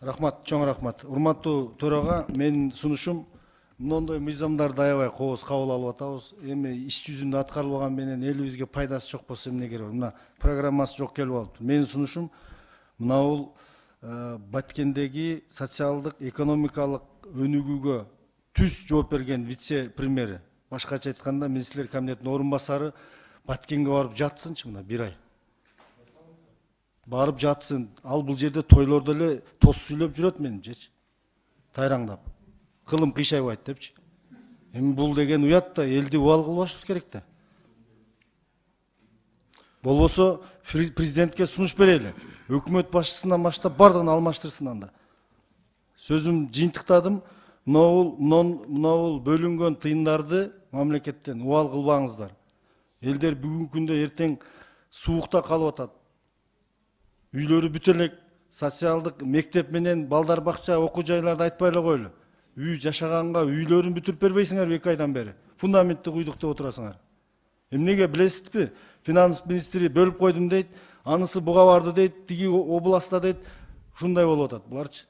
Рахмат, чоң рахмат. Урматтуу төрага, менин сунушум мындай мыйзамдарды аябай кооз кабыл алып атабыз. Эми иш жүзүндө аткарылбаган менен элибизге пайдасы жок болсо эмне кереги бар? Мына программасы жок келип алыптыр. Менин сунушум мына бул Баткендеги социалдык, экономикалык өнүгүүгө түз жооп берген вице-премьери, башкача айтканда министрлер кабинетинин орун басары Баткенге барып жатсынчы мына бир ай. Барып жатсын. Ал бул жерде тойлордо эле тос сүйлөп жүрөт менимчечи. Тайраңдап. Кылым кыйшайбайт депчи. Эми бул деген уят да, элди убал кылбашыбыз керек да. Болбосо президентке сунуш берели. Өкмөт башчысынан баштап бардыгын алмаштырсын анда. Сөзүм жыйынтыктадым. Мына бул бөлүнгөн тыйындарды мамлекеттен убал кылбаңыздар. Элдер бүгүнкү күндө эртең суукта калып атат. Үйлөрү бүт элек, социалдык мектеп менен балдар бакча окуу жайларды айтпай эле койлу. Үй жашаганга үйлөрүн бүтүрүп бербейсиңерби 2 айдан бери? Фундаментти куйдук деп отурасыңар. Эмнеге билесизби? Финанс министри бөлүп койдум дейт, анысы буга барды дейт, тиги областта дейт, ушундай болуп атат буларчы.